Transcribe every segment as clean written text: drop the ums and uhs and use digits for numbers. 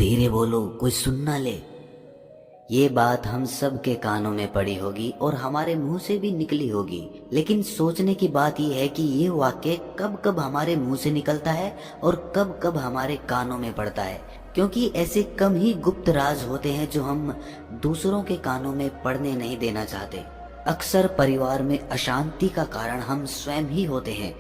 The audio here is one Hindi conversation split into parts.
धीरे बोलो, कोई सुन ना ले। ये बात हम सब के कानों में पड़ी होगी और हमारे मुंह से भी निकली होगी, लेकिन सोचने की बात यह है कि ये वाक्य कब कब हमारे मुंह से निकलता है और कब कब हमारे कानों में पड़ता है, क्योंकि ऐसे कम ही गुप्त राज होते हैं जो हम दूसरों के कानों में पड़ने नहीं देना चाहते। अक्सर परिवार में अशांति का कारण हम स्वयं ही होते हैं।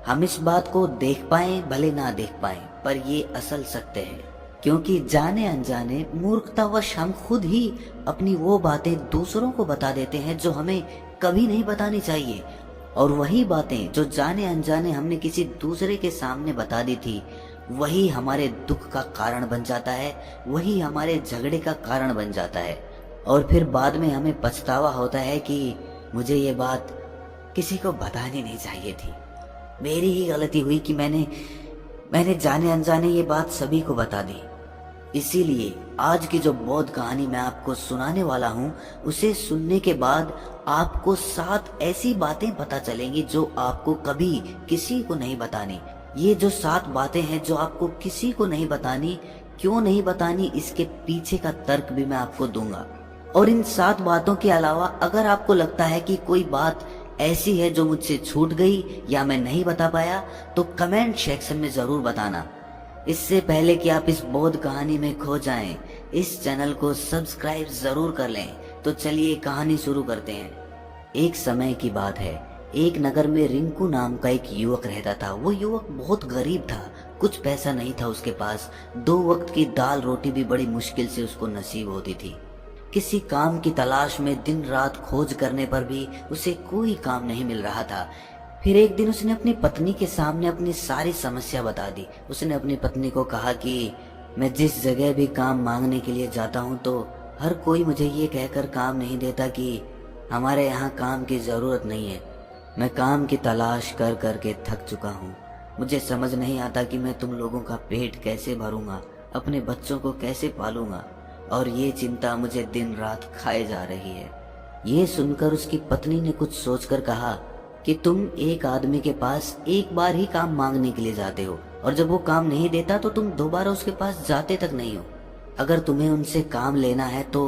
हम इस बात को देख पाए भले ना देख पाए, पर ये असल सत्य है, क्योंकि जाने अनजाने मूर्खतावश हम खुद ही अपनी वो बातें दूसरों को बता देते हैं जो हमें कभी नहीं बतानी चाहिए। और वही बातें जो जाने अनजाने हमने किसी दूसरे के सामने बता दी थी, वही हमारे दुख का कारण बन जाता है, वही हमारे झगड़े का कारण बन जाता है। और फिर बाद में हमें पछतावा होता है कि मुझे ये बात किसी को बतानी नहीं चाहिए थी। मेरी ही गलती हुई कि मैंने जाने अनजाने ये बात सभी को बता दी। इसीलिए आज की जो बौद्ध कहानी मैं आपको सुनाने वाला हूँ, उसे सुनने के बाद आपको 7 ऐसी बातें पता चलेंगी जो आपको कभी किसी को नहीं बतानी। ये जो 7 बातें हैं जो आपको किसी को नहीं बतानी, क्यों नहीं बतानी, इसके पीछे का तर्क भी मैं आपको दूंगा। और इन 7 बातों के अलावा अगर आपको लगता है कि कोई बात ऐसी है जो मुझसे छूट गई या मैं नहीं बता पाया, तो कमेंट सेक्शन में जरूर बताना। इससे पहले कि आप इस बौद्ध कहानी में खो जाएं, इस चैनल को सब्सक्राइब जरूर कर लें। तो चलिए कहानी शुरू करते हैं। एक समय की बात है, एक नगर में रिंकू नाम का एक युवक रहता था। वो युवक बहुत गरीब था, कुछ पैसा नहीं था उसके पास। 2 वक्त की दाल रोटी भी बड़ी मुश्किल से उसको नसीब होती थी। किसी काम की तलाश में दिन रात खोज करने पर भी उसे कोई काम नहीं मिल रहा था। फिर एक दिन उसने अपनी पत्नी के सामने अपनी सारी समस्या बता दी। उसने अपनी पत्नी को कहा कि मैं जिस जगह भी काम मांगने के लिए जाता हूँ तो हर कोई मुझे ये कहकर काम नहीं देता कि हमारे यहाँ काम की जरूरत नहीं है। मैं काम की तलाश कर कर के थक चुका हूँ। मुझे समझ नहीं आता कि मैं तुम लोगों का पेट कैसे भरूंगा, अपने बच्चों को कैसे पालूंगा, और ये चिंता मुझे दिन रात खाए जा रही है। ये सुनकर उसकी पत्नी ने कुछ सोचकर कहा कि तुम एक आदमी के पास एक बार ही काम मांगने के लिए जाते हो, और जब वो काम नहीं देता तो तुम दोबारा उसके पास जाते तक नहीं हो। अगर तुम्हें उनसे काम लेना है तो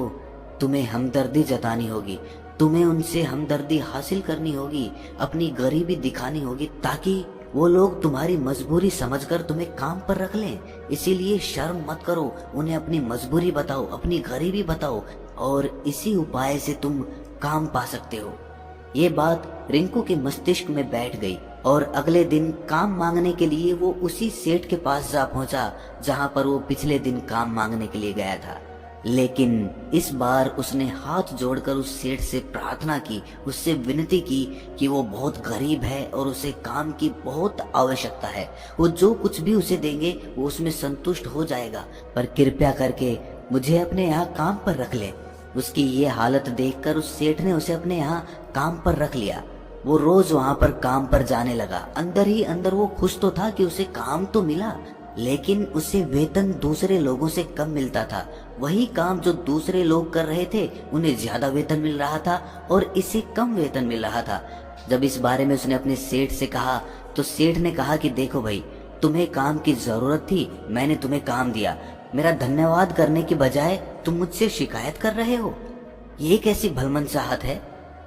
तुम्हें हमदर्दी जतानी होगी, तुम्हें उनसे हमदर्दी हासिल करनी होगी, अपनी गरीबी दिखानी होगी, ताकि वो लोग तुम्हारी मजबूरी समझकर तुम्हें काम पर रख लें। इसीलिए शर्म मत करो, उन्हें अपनी मजबूरी बताओ, अपनी गरीबी बताओ, और इसी उपाय से तुम काम पा सकते हो। ये बात रिंकू के मस्तिष्क में बैठ गई और अगले दिन काम मांगने के लिए वो उसी सेठ के पास जा पहुंचा जहां पर वो पिछले दिन काम मांगने के लिए गया था। लेकिन इस बार उसने हाथ जोड़कर उस सेठ से प्रार्थना की, उससे विनती की कि वो बहुत गरीब है और उसे काम की बहुत आवश्यकता है। वो जो कुछ भी उसे देंगे वो उसमें संतुष्ट हो जाएगा, पर कृपया करके मुझे अपने यहाँ काम पर रख ले। उसकी ये हालत देखकर उस सेठ ने उसे अपने यहाँ काम पर रख लिया। वो रोज वहाँ पर काम पर जाने लगा। अंदर ही अंदर वो खुश तो था कि उसे काम तो मिला, लेकिन उसे वेतन दूसरे लोगों से कम मिलता था। वही काम जो दूसरे लोग कर रहे थे उन्हें ज्यादा वेतन मिल रहा था और इसे कम वेतन मिल रहा था। जब इस बारे में उसने अपने सेठ से कहा तो सेठ ने कहा कि देखो भाई, तुम्हें काम की जरूरत थी, मैंने तुम्हें काम दिया, मेरा धन्यवाद करने की बजाय तुम मुझसे शिकायत कर रहे हो, ये कैसी भलमनचाहत है।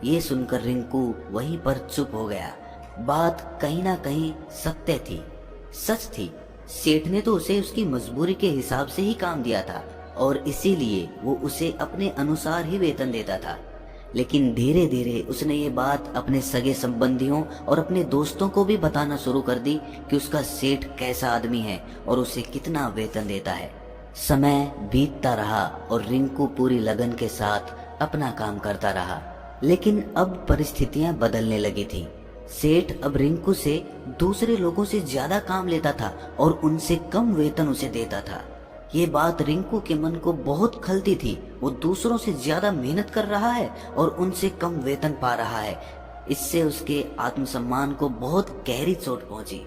ये सुनकर रिंकू वहीं पर चुप हो गया। बात कहीं ना कहीं सत्य थी, सच थी। सेठ ने तो उसे उसकी मजबूरी के हिसाब से ही काम दिया था और इसीलिए वो उसे अपने अनुसार ही वेतन देता था। लेकिन धीरे धीरे उसने ये बात अपने सगे संबंधियों और अपने दोस्तों को भी बताना शुरू कर दी कि उसका सेठ कैसा आदमी है और उसे कितना वेतन देता है। समय बीतता रहा और रिंकू पूरी लगन के साथ अपना काम करता रहा। लेकिन अब परिस्थितियां बदलने लगी थी। सेठ अब रिंकू से दूसरे लोगों से ज्यादा काम लेता था और उनसे कम वेतन उसे देता था। ये बात रिंकू के मन को बहुत खलती थी। वो दूसरों से ज्यादा मेहनत कर रहा है और उनसे कम वेतन पा रहा है। इससे उसके आत्मसम्मान को बहुत गहरी चोट पहुंची।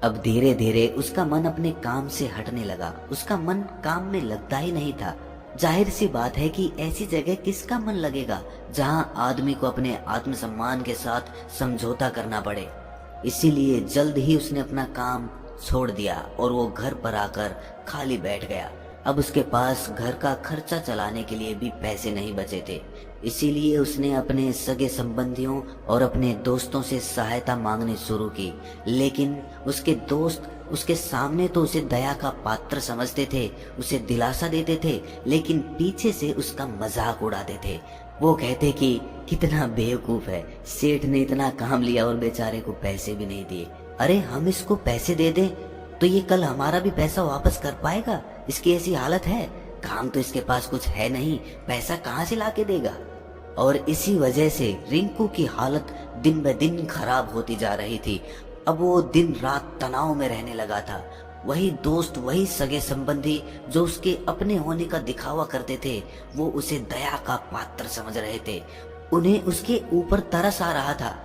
अब धीरे धीरे उसका मन अपने काम से हटने लगा। उसका मन काम में लगता ही नहीं था। जाहिर सी बात है कि ऐसी जगह किसका मन लगेगा जहां आदमी को अपने आत्मसम्मान के साथ समझौता करना पड़े। इसीलिए जल्द ही उसने अपना काम छोड़ दिया और वो घर पर आकर खाली बैठ गया। अब उसके पास घर का खर्चा चलाने के लिए भी पैसे नहीं बचे थे। इसीलिए उसने अपने सगे संबंधियों और अपने दोस्तों से सहायता मांगनी शुरू की। लेकिन उसके दोस्त उसके सामने तो उसे दया का पात्र समझते थे, उसे दिलासा देते थे, लेकिन पीछे से उसका मजाक उड़ाते थे। वो कहते कि कितना बेवकूफ है, सेठ ने इतना काम लिया और बेचारे को पैसे भी नहीं दिए। अरे हम इसको पैसे दे दें तो ये कल हमारा भी पैसा वापस कर पाएगा? इसकी ऐसी हालत है, काम तो इसके पास कुछ है नहीं, पैसा कहाँ से लाके देगा? और इसी वजह से रिंकू की हालत दिन ब दिन खराब होती जा रही थी। अब वो दिन रात तनाव में रहने लगा था। वही दोस्त, वही सगे संबंधी जो उसके अपने होने का दिखावा करते थे, वो उसे दया का पात्र समझ रहे थे। उन्हें उसके ऊपर तरस आ रहा था।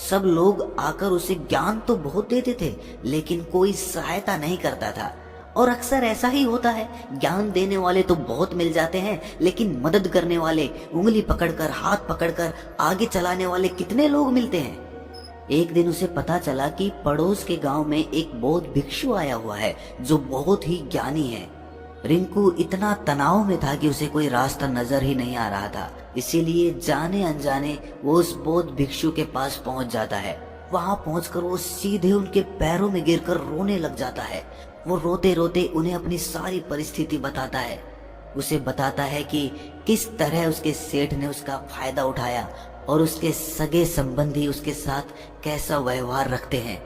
सब लोग आकर उसे ज्ञान तो बहुत देते थे, लेकिन कोई सहायता नहीं करता था। और अक्सर ऐसा ही होता है, ज्ञान देने वाले तो बहुत मिल जाते हैं, लेकिन मदद करने वाले, उंगली पकड़कर, हाथ पकड़कर आगे चलाने वाले कितने लोग मिलते हैं। एक दिन उसे पता चला कि पड़ोस के गांव में एक बौद्ध भिक्षु आया हुआ है जो बहुत ही ज्ञानी है। रिंकू इतना तनाव में था कि उसे कोई रास्ता नजर ही नहीं आ रहा था। इसीलिए जाने अनजाने वो उस बौद्ध भिक्षु के पास पहुंच जाता है। वहां पहुंचकर वो सीधे उनके पैरों में गिरकर रोने लग जाता है। वो रोते रोते उन्हें अपनी सारी परिस्थिति बताता है। उसे बताता है कि किस तरह उसके सेठ ने उसका फायदा उठाया और उसके सगे संबंधी उसके साथ कैसा व्यवहार रखते हैं।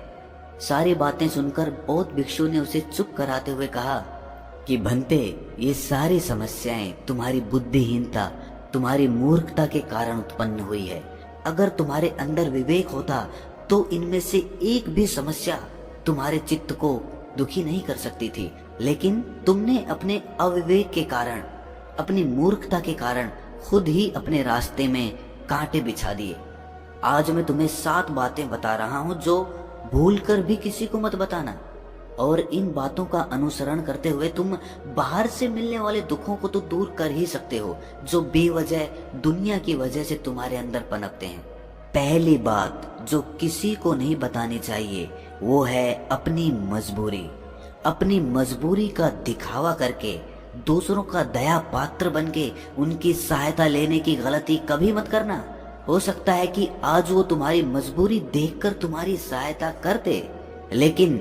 सारी बातें सुनकर बौद्ध भिक्षु ने उसे चुप कराते हुए कहा कि भंते, ये सारी समस्याएं तुम्हारी बुद्धिहीनता, तुम्हारी मूर्खता के कारण उत्पन्न हुई है। अगर तुम्हारे अंदर विवेक होता तो इनमें से एक भी समस्या तुम्हारे चित्त को दुखी नहीं कर सकती थी, लेकिन तुमने अपने अविवेक के कारण, अपनी मूर्खता के कारण खुद ही अपने रास्ते में कांटे बिछा दिए। आज मैं तुम्हें 7 बातें बता रहा हूं जो भूलकर भी किसी को मत बताना, और इन बातों का अनुसरण करते हुए तुम बाहर से मिलने वाले दुखों को तो दूर कर ही सकते हो जो बेवजह दुनिया की वजह से तुम्हारे अंदर पनपते हैं। पहली बात जो किसी को नहीं बतानी चाहिए वो है अपनी मजबूरी। अपनी मजबूरी का दिखावा करके, दूसरों का दया पात्र बनके उनकी सहायता लेने की गलती कभी मत करना। हो सकता है कि आज वो तुम्हारी मजबूरी देखकर तुम्हारी सहायता करते, लेकिन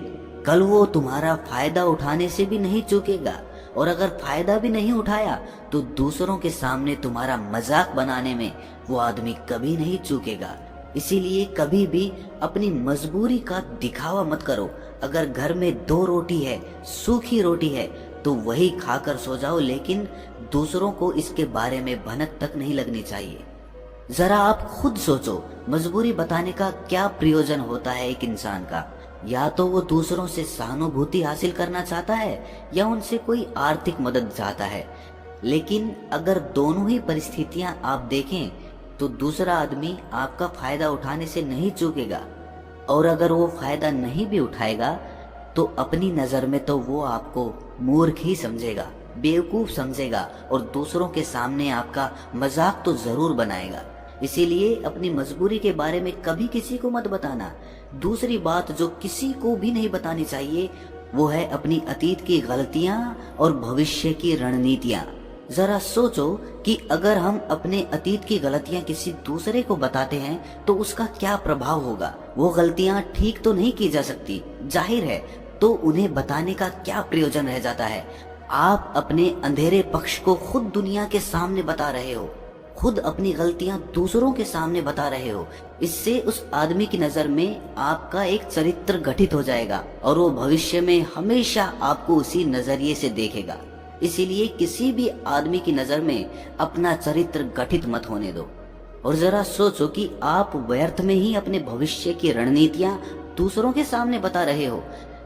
कल वो तुम्हारा फायदा उठाने से भी नहीं चूकेगा, और अगर फायदा भी नहीं उठाया तो दूसरों के सामने तुम्हारा मजाक बनाने में वो आदमी कभी नहीं चूकेगा। इसीलिए कभी भी अपनी मजबूरी का दिखावा मत करो। अगर घर में 2 रोटी है, सूखी रोटी है, तो वही खाकर सो जाओ, लेकिन दूसरों को इसके बारे में भनक तक नहीं लगनी चाहिए। जरा आप खुद सोचो, मजबूरी बताने का क्या प्रयोजन होता है एक इंसान का? या तो वो दूसरों से सहानुभूति हासिल करना चाहता है या उनसे कोई आर्थिक मदद चाहता है। लेकिन अगर दोनों ही परिस्थितियां आप देखें तो दूसरा आदमी आपका फायदा उठाने से नहीं चूकेगा, और अगर वो फायदा नहीं भी उठाएगा तो अपनी नजर में तो वो आपको मूर्ख ही समझेगा, बेवकूफ समझेगा, और दूसरों के सामने आपका मजाक तो जरूर बनाएगा। इसीलिए अपनी मजबूरी के बारे में कभी किसी को मत बताना। दूसरी बात जो किसी को भी नहीं बतानी चाहिए वो है अपनी अतीत की गलतियां और भविष्य की रणनीतियां। जरा सोचो कि अगर हम अपने अतीत की गलतियां किसी दूसरे को बताते हैं तो उसका क्या प्रभाव होगा। वो गलतियां ठीक तो नहीं की जा सकती, जाहिर है, तो उन्हें बताने का क्या प्रयोजन रह जाता है। आप अपने अंधेरे पक्ष को खुद दुनिया के सामने बता रहे हो, खुद अपनी गलतियां दूसरों के सामने बता रहे हो। इससे उस आदमी की नजर में आपका एक चरित्र गठित हो जाएगा और वो भविष्य में हमेशा आपको उसी नजरिए से देखेगा। इसीलिए किसी भी आदमी की नजर में अपना चरित्र गठित मत होने दो। और जरा सोचो कि आप व्यर्थ में ही अपने भविष्य की रणनीतियां दूसरों के सामने बता रहे हो।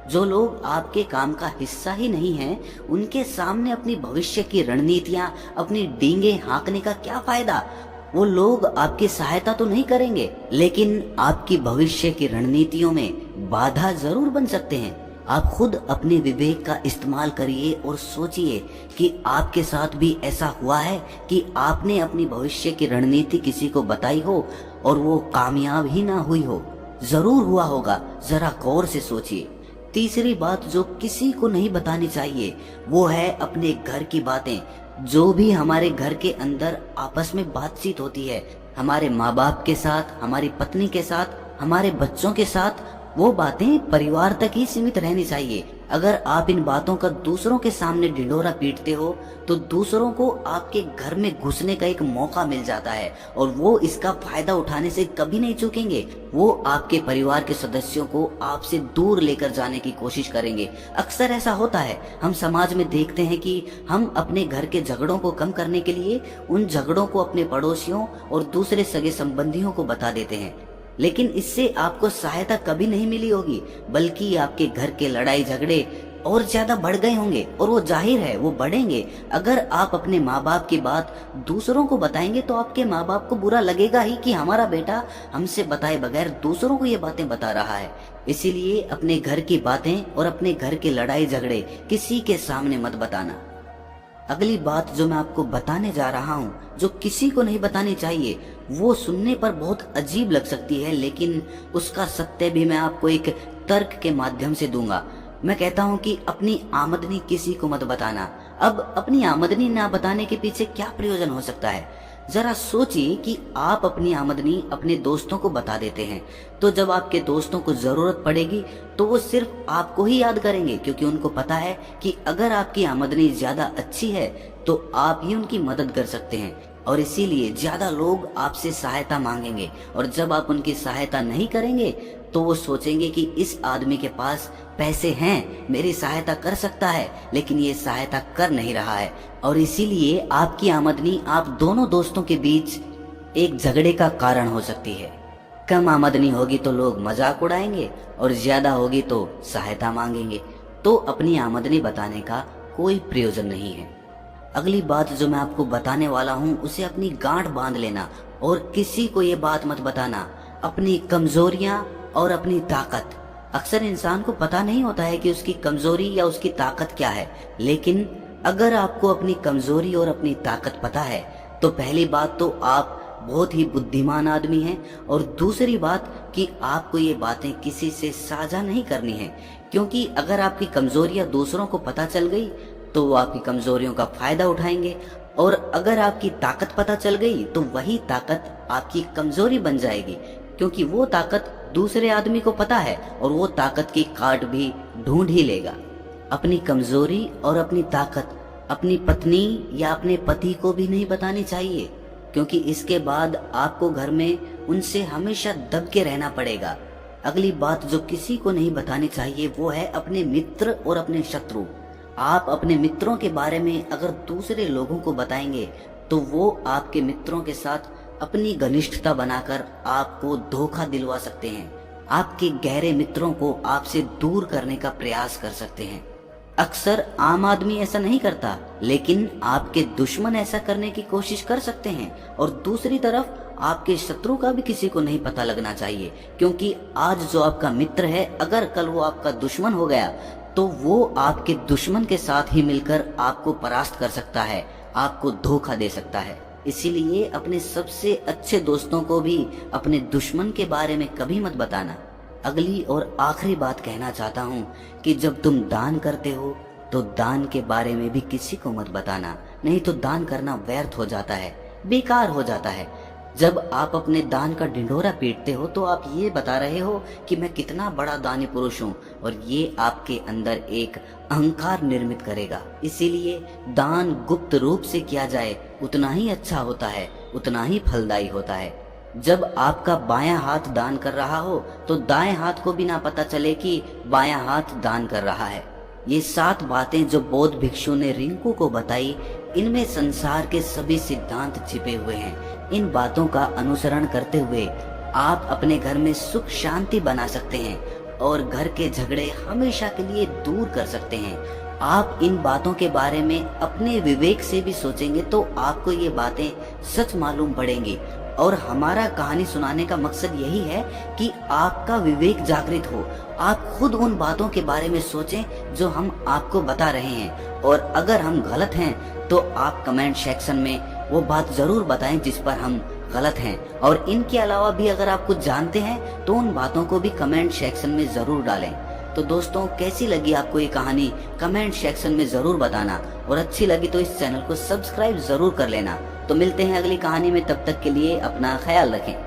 जो लोग आपके काम का हिस्सा ही नहीं हैं, उनके सामने अपनी भविष्य की रणनीतियां, अपनी डींगे हाँकने का क्या फायदा? वो लोग आपकी सहायता तो नहीं करेंगे, लेकिन आपकी भविष्य की रणनीतियों में बाधा जरूर बन सकते हैं। आप खुद अपने विवेक का इस्तेमाल करिए और सोचिए कि आपके साथ भी ऐसा हुआ है कि आपने अपनी भविष्य की रणनीति किसी को बताई हो और वो कामयाब ही ना हुई हो। जरूर हुआ होगा, जरा गौर से सोचिए। तीसरी बात जो किसी को नहीं बतानी चाहिए वो है अपने घर की बातें। जो भी हमारे घर के अंदर आपस में बातचीत होती है, हमारे माँ बाप के साथ, हमारी पत्नी के साथ, हमारे बच्चों के साथ, वो बातें परिवार तक ही सीमित रहनी चाहिए। अगर आप इन बातों का दूसरों के सामने ढिंढोरा पीटते हो तो दूसरों को आपके घर में घुसने का एक मौका मिल जाता है और वो इसका फायदा उठाने से कभी नहीं चूकेंगे। वो आपके परिवार के सदस्यों को आपसे दूर लेकर जाने की कोशिश करेंगे। अक्सर ऐसा होता है, हम समाज में देखते हैं कि हम अपने घर के झगड़ों को कम करने के लिए उन झगड़ों को अपने पड़ोसियों और दूसरे सगे संबंधियों को बता देते हैं, लेकिन इससे आपको सहायता कभी नहीं मिली होगी, बल्कि आपके घर के लड़ाई झगड़े और ज्यादा बढ़ गए होंगे और वो जाहिर है वो बढ़ेंगे। अगर आप अपने माँ बाप की बात दूसरों को बताएंगे तो आपके माँ बाप को बुरा लगेगा ही कि हमारा बेटा हमसे बताए बगैर दूसरों को ये बातें बता रहा है। इसीलिए अपने घर की बातें और अपने घर के लड़ाई झगड़े किसी के सामने मत बताना। अगली बात जो मैं आपको बताने जा रहा हूँ, जो किसी को नहीं बतानी चाहिए, वो सुनने पर बहुत अजीब लग सकती है, लेकिन उसका सत्य भी मैं आपको एक तर्क के माध्यम से दूंगा। मैं कहता हूँ कि अपनी आमदनी किसी को मत बताना। अब अपनी आमदनी ना बताने के पीछे क्या प्रयोजन हो सकता है? जरा सोचिए कि आप अपनी आमदनी अपने दोस्तों को बता देते हैं, तो जब आपके दोस्तों को जरूरत पड़ेगी तो वो सिर्फ आपको ही याद करेंगे, क्योंकि उनको पता है कि अगर आपकी आमदनी ज्यादा अच्छी है तो आप ही उनकी मदद कर सकते हैं और इसीलिए ज्यादा लोग आपसे सहायता मांगेंगे। और जब आप उनकी सहायता नहीं करेंगे तो वो सोचेंगे कि इस आदमी के पास पैसे हैं, मेरी सहायता कर सकता है, लेकिन ये सहायता कर नहीं रहा है। और इसीलिए आपकी आमदनी आप दोनों दोस्तों के बीच एक झगड़े का कारण हो सकती है। कम आमदनी होगी तो लोग मजाक उड़ाएंगे और ज्यादा होगी तो सहायता मांगेंगे। तो अपनी आमदनी बताने का कोई प्रयोजन नहीं है। अगली बात जो मैं आपको बताने वाला हूँ उसे अपनी गांठ बांध लेना और किसी को ये बात मत बताना। अपनी कमजोरियां और अपनी ताकत। अक्सर इंसान को पता नहीं होता है कि उसकी कमजोरी या उसकी ताकत क्या है, लेकिन अगर आपको अपनी कमजोरी और अपनी ताकत पता है तो पहली बात तो आप बहुत ही बुद्धिमान आदमी हैं, और दूसरी बात कि आपको ये बातें किसी से साझा नहीं करनी है, क्योंकि अगर आपकी कमजोरियां दूसरों को पता चल गई तो वो आपकी कमजोरियों का फायदा उठाएंगे, और अगर आपकी ताकत पता चल गई तो वही ताकत आपकी कमजोरी बन जाएगी, क्योंकि वो ताकत दूसरे आदमी को पता है और वो ताकत की काट भी ढूंढ ही लेगा। अपनी कमजोरी और अपनी ताकत अपनी पत्नी या अपने पति को भी नहीं बतानी चाहिए, क्योंकि इसके बाद आपको घर में उनसे हमेशा दब के रहना पड़ेगा। अगली बात जो किसी को नहीं बतानी चाहिए वो है अपने मित्र और अपने शत्रु। आप अपने मित्रों के बारे में अगर दूसरे लोगों को बताएंगे तो वो आपके मित्रों के साथ अपनी घनिष्ठता बनाकर आपको धोखा दिलवा सकते हैं। आपके गहरे मित्रों को आपसे दूर करने का प्रयास कर सकते हैं। अक्सर आम आदमी ऐसा नहीं करता, लेकिन आपके दुश्मन ऐसा करने की कोशिश कर सकते हैं। और दूसरी तरफ आपके शत्रु का भी किसी को नहीं पता लगना चाहिए, क्योंकि आज जो आपका मित्र है अगर कल वो आपका दुश्मन हो गया तो वो आपके दुश्मन के साथ ही मिलकर आपको परास्त कर सकता है, आपको धोखा दे सकता है। इसीलिए अपने सबसे अच्छे दोस्तों को भी अपने दुश्मन के बारे में कभी मत बताना। अगली और आखिरी बात कहना चाहता हूँ कि जब तुम दान करते हो तो दान के बारे में भी किसी को मत बताना, नहीं तो दान करना व्यर्थ हो जाता है, बेकार हो जाता है। जब आप अपने दान का ढिंढोरा पीटते हो तो आप ये बता रहे हो कि मैं कितना बड़ा दानी पुरुष हूँ, और ये आपके अंदर एक अहंकार निर्मित करेगा। इसीलिए दान गुप्त रूप से किया जाए उतना ही अच्छा होता है, उतना ही फलदायी होता है। जब आपका बायां हाथ दान कर रहा हो तो दाएं हाथ को भी ना पता चले कि बायां हाथ दान कर रहा है। ये 7 बातें जो बौद्ध भिक्षु ने रिंकू को बताई, इनमें संसार के सभी सिद्धांत छिपे हुए हैं। इन बातों का अनुसरण करते हुए आप अपने घर में सुख शांति बना सकते हैं और घर के झगड़े हमेशा के लिए दूर कर सकते हैं। आप इन बातों के बारे में अपने विवेक से भी सोचेंगे तो आपको ये बातें सच मालूम पड़ेंगी। और हमारा कहानी सुनाने का मकसद यही है कि आपका विवेक जागृत हो, आप खुद उन बातों के बारे में सोचें जो हम आपको बता रहे हैं, और अगर हम गलत हैं तो आप कमेंट सेक्शन में वो बात जरूर बताएं जिस पर हम गलत हैं। और इनके अलावा भी अगर आप कुछ जानते हैं तो उन बातों को भी कमेंट सेक्शन में जरूर डालें। तो दोस्तों कैसी लगी आपको ये कहानी कमेंट सेक्शन में जरूर बताना, और अच्छी लगी तो इस चैनल को सब्सक्राइब जरूर कर लेना। तो मिलते हैं अगली कहानी में, तब तक के लिए अपना ख्याल रखें।